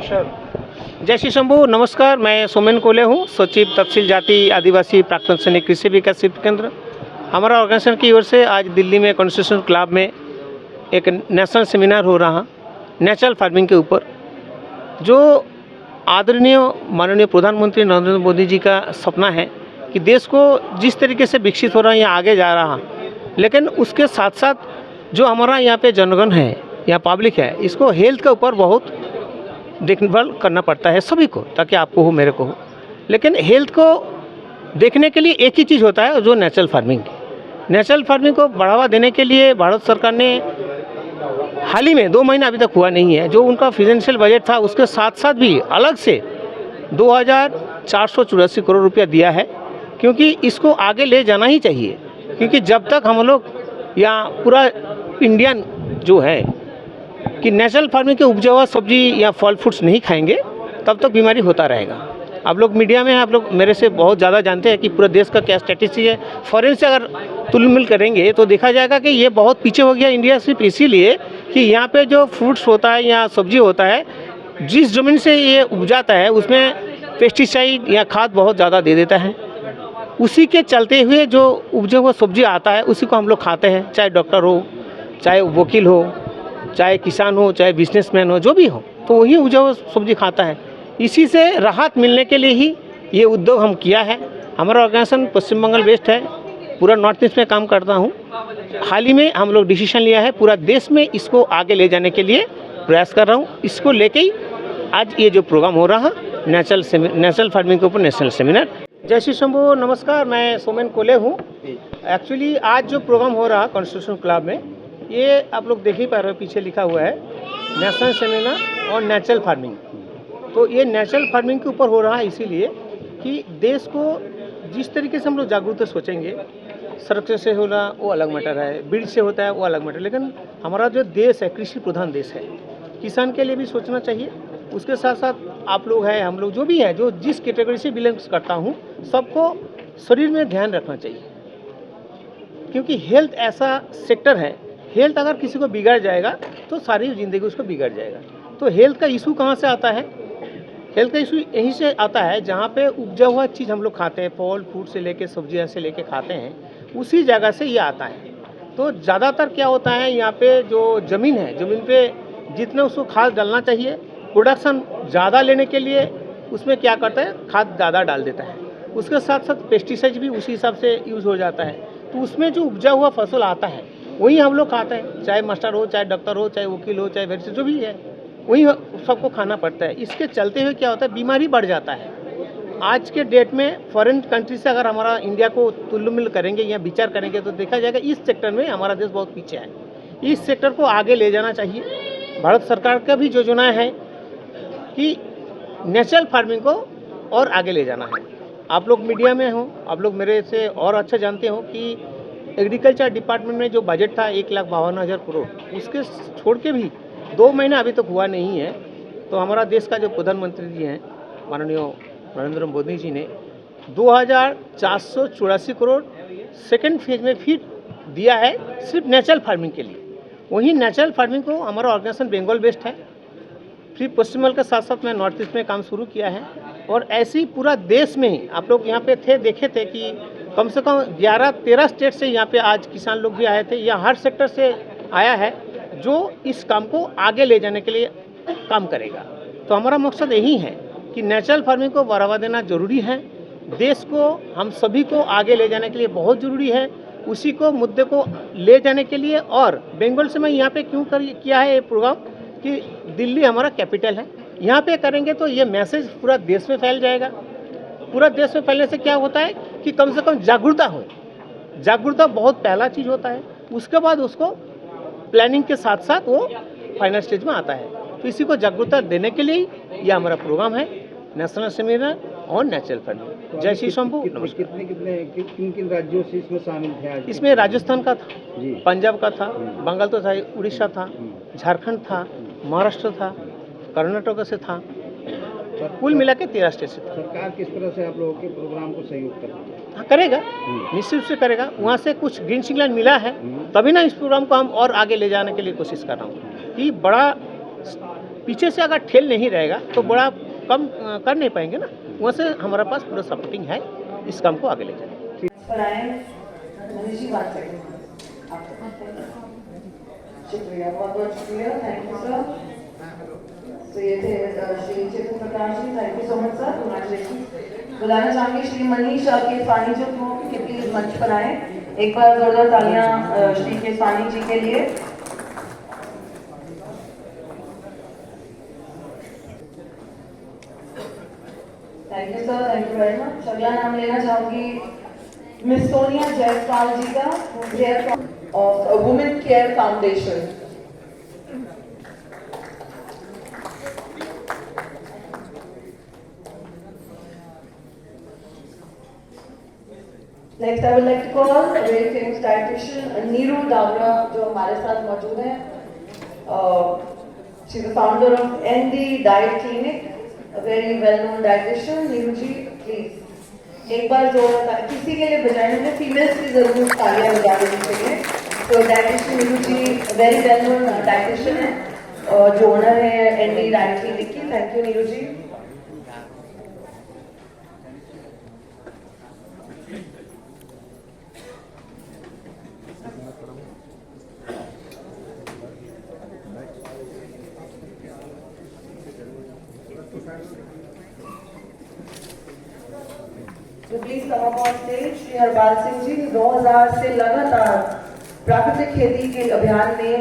नमस्कार। जय श्री शंभू। नमस्कार, मैं सोमेन कोले हूँ, सचिव तहसील जाति आदिवासी प्राक्तन सैनिक कृषि विकास केंद्र। हमारा ऑर्गेनाइजेशन की ओर से आज दिल्ली में कॉन्स्टिट्यूशन क्लब में एक नेशनल सेमिनार हो रहा नेचुरल फार्मिंग के ऊपर, जो आदरणीय माननीय प्रधानमंत्री नरेंद्र मोदी जी का सपना है कि देश को जिस तरीके से विकसित हो रहा है या आगे जा रहा, लेकिन उसके साथ साथ जो हमारा यहाँ पे जनगण है या पब्लिक है, इसको हेल्थ के ऊपर बहुत देखभाल करना पड़ता है सभी को, ताकि आपको हो मेरे को हो। लेकिन हेल्थ को देखने के लिए एक ही चीज़ होता है, जो नेचुरल फार्मिंग। नेचुरल फार्मिंग को बढ़ावा देने के लिए भारत सरकार ने हाल ही में 2 महीना अभी तक हुआ नहीं है, जो उनका फाइनेंशियल बजट था उसके साथ साथ भी अलग से 2484 करोड़ रुपया दिया है, क्योंकि इसको आगे ले जाना ही चाहिए। क्योंकि जब तक हम लोग या पूरा इंडियन जो है कि नेचुरल फार्मिंग के उपजाऊ सब्जी या फल फ्रूट्स नहीं खाएंगे, तब तक बीमारी होता रहेगा। आप लोग मीडिया में हैं, आप लोग मेरे से बहुत ज़्यादा जानते हैं कि पूरे देश का क्या स्टैटिस्टिक है। फॉरेन से अगर तुलना करेंगे तो देखा जाएगा कि ये बहुत पीछे हो गया इंडिया, सिर्फ इसीलिए कि यहाँ पे जो फ्रूट्स होता है या सब्जी होता है, जिस ज़मीन से ये उपजाता है उसमें पेस्टिसाइड या खाद बहुत ज़्यादा दे देता है। उसी के चलते हुए जो उपजा हुआ सब्जी आता है उसी को हम लोग खाते हैं, चाहे डॉक्टर हो, चाहे वकील हो, चाहे किसान हो, चाहे बिजनेसमैन हो, जो भी हो, तो वही उपजा हुआ सब्जी खाता है। इसी से राहत मिलने के लिए ही ये उद्योग हम किया है। हमारा ऑर्गेनाइजेशन पश्चिम बंगाल बेस्ड है, पूरा नॉर्थ ईस्ट में काम करता हूँ। हाल ही में हम लोग डिसीजन लिया है पूरा देश में इसको आगे ले जाने के लिए प्रयास कर रहा हूँ। इसको लेके ही आज ये जो प्रोग्राम हो रहा नेचुरल फार्मिंग के ऊपर नेशनल सेमिनार। जय श्री शंभू। नमस्कार, मैं सोमेन कोले हूँ। एक्चुअली आज जो प्रोग्राम हो रहा कॉन्स्टिट्यूशन क्लब में, ये आप लोग देख ही पा रहे हो, पीछे लिखा हुआ है नेशनल सेमिनार और नेचुरल फार्मिंग। तो ये नेचुरल फार्मिंग के ऊपर हो रहा है इसीलिए कि देश को जिस तरीके से हम लोग जागरूक सोचेंगे, सड़क से होना वो अलग मैटर है, बीज से होता है वो अलग मैटर, लेकिन हमारा जो देश है कृषि प्रधान देश है, किसान के लिए भी सोचना चाहिए। उसके साथ साथ आप लोग हैं, हम लोग जो भी हैं, जो जिस कैटेगरी से बिलोंग्स करता हूँ, सबको शरीर में ध्यान रखना चाहिए। क्योंकि हेल्थ ऐसा सेक्टर है, हेल्थ अगर किसी को बिगड़ जाएगा तो सारी ज़िंदगी उसको बिगड़ जाएगा। तो हेल्थ का इशू कहाँ से आता है? हेल्थ का इशू यहीं से आता है जहाँ पे उपजा हुआ चीज़ हम लोग खाते हैं, फल फ्रूट से लेके सब्जियाँ से लेके खाते हैं, उसी जगह से ये आता है। तो ज़्यादातर क्या होता है, यहाँ पे जो ज़मीन है, ज़मीन पे जितना उसको खाद डालना चाहिए, प्रोडक्शन ज़्यादा लेने के लिए उसमें क्या करता है, खाद ज़्यादा डाल देता है। उसके साथ साथ पेस्टिसाइड भी उसी हिसाब से यूज़ हो जाता है। तो उसमें जो उपजा हुआ फसल आता है वही हम लोग खाते हैं, चाहे मास्टर हो, चाहे डॉक्टर हो, चाहे वकील हो, चाहे वेरिस जो भी है, वही सबको खाना पड़ता है। इसके चलते हुए क्या होता है, बीमारी बढ़ जाता है। आज के डेट में फॉरेन कंट्री से अगर हमारा इंडिया को तुलना करेंगे या विचार करेंगे तो देखा जाएगा इस सेक्टर में हमारा देश बहुत पीछे है। इस सेक्टर को आगे ले जाना चाहिए। भारत सरकार का भी योजना है कि नेचुरल फार्मिंग को और आगे ले जाना है। आप लोग मीडिया में हो, आप लोग मेरे से और अच्छा जानते हो कि एग्रीकल्चर डिपार्टमेंट में जो बजट था 1,52,000 करोड़, उसके छोड़ के भी 2 महीना अभी तक हुआ नहीं है। तो हमारा देश का जो प्रधानमंत्री जी हैं माननीय नरेंद्र मोदी जी ने 2484 करोड़ सेकेंड फेज में फिर दिया है सिर्फ नेचुरल फार्मिंग के लिए। वहीं नेचुरल फार्मिंग को हमारा ऑर्गेनाइजेशन बंगाल बेस्ड है, फिर पश्चिम बंगाल के साथ साथ मैं नॉर्थ ईस्ट में काम शुरू किया है। और ऐसे ही पूरा देश में ही आप लोग यहाँ पे थे, देखे थे कि कम से कम 11-13 स्टेट से यहाँ पे आज किसान लोग भी आए थे। यह हर सेक्टर से आया है जो इस काम को आगे ले जाने के लिए काम करेगा। तो हमारा मकसद यही है कि नेचुरल फार्मिंग को बढ़ावा देना जरूरी है, देश को हम सभी को आगे ले जाने के लिए बहुत ज़रूरी है। उसी को मुद्दे को ले जाने के लिए, और बंगाल से मैं यहाँ पे क्यों किया है ये प्रोग्राम कि दिल्ली हमारा कैपिटल है, यहाँ पे करेंगे तो ये मैसेज पूरा देश में फैल जाएगा। पूरा देश में फैलने से क्या होता है कि कम से कम जागरूकता हो। जागरूकता बहुत पहला चीज़ होता है, उसके बाद उसको प्लानिंग के साथ साथ वो फाइनल स्टेज में आता है। तो इसी को जागरूकता देने के लिए ये हमारा प्रोग्राम है नेशनल सेमिनार और नेचुरल फार्मिंग। जय श्री शंभू। किन राज्यों से इसमें शामिल थे? इसमें राजस्थान का था, पंजाब का था, बंगाल तो था, उड़ीसा था, झारखंड था, महाराष्ट्र था, कर्नाटक से था, कुल मिला के 13 स्टेट से था। सरकार किस तरह से आप लोगों के प्रोग्राम को सहयोग करेगी? हाँ, करेगा, निश्चित रूप से करेगा। वहाँ से कुछ ग्रीन सिग्नल मिला है, तभी ना इस प्रोग्राम को हम और आगे ले जाने के लिए कोशिश कर रहा हूँ कि बड़ा पीछे से अगर ठेल नहीं रहेगा तो बड़ा कम कर नहीं पाएंगे ना। वहाँ से हमारे पास पूरा सपोर्टिंग है इस काम को आगे ले जाने। पर आए मनीष जी बात करेंगे शुक्रिया, बहुत बहुत शुक्रिया, थैंक यू सर। तो ये थे Shri Chetan Prakash ji, thank you so much sir, congratulation. बुलाना चाहेंगे श्री मनीष केसवानी जो कि प्लीज मंच पर आए। एक बार जोरदार तालियां श्री केसवानी जी के लिए। Thank you sir, thank you very much. अगला नाम लेना चाहूंगी मिस सोनिया जयसवाल जी का, Jaiswal of women care foundation. Next I would like to call a very famous dietitian Neeru Dawra जो हमारे साथ मौजूद हैं। She is the founder of ND diet clinic, a very well-known dietitian. Neeru ji please एक बार जोर किसी के लिए बजाने में फीमेल्स की जरूर तालियां बजा देनी चाहिए। तो dietitian Neeru ji very well known dietitian है जो ओनर है एनडी डाइट क्लिनिक की। Thank you Neeru ji. तो please come up on stage Shri Harpal Singh ji. 2000 से लगातार प्राकृतिक खेती के अभियान में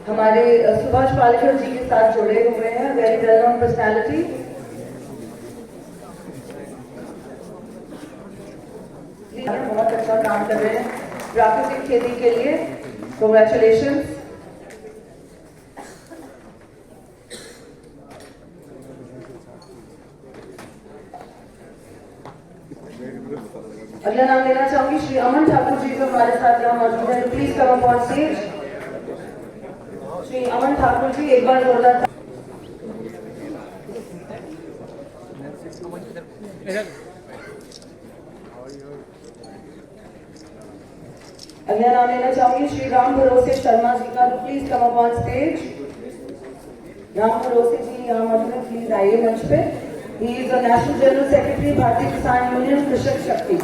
हमारे सुभाष पालेकर जी के साथ जुड़े हुए हैं, वेरी वेल नोन पर्सनैलिटी। बहुत अच्छा काम कर रहे हैं प्राकृतिक खेती के लिए, कांग्रेचुलेशन। अगला नाम लेना चाहूंगी श्री अमन ठाकुर जी जो हमारे साथ यहाँ मौजूद है। Please come up on stage Shri Aman Thakur ji, एक बार जोरदार। अगला नाम लेना चाहूंगी श्री राम भरोसे शर्मा जी का। Please come up on stage. Ram भरोसे जी यहाँ मौजूद है, प्लीज आइए मंच पे। He is the national general secretary भारतीय किसान यूनियन कृषक शक्ति।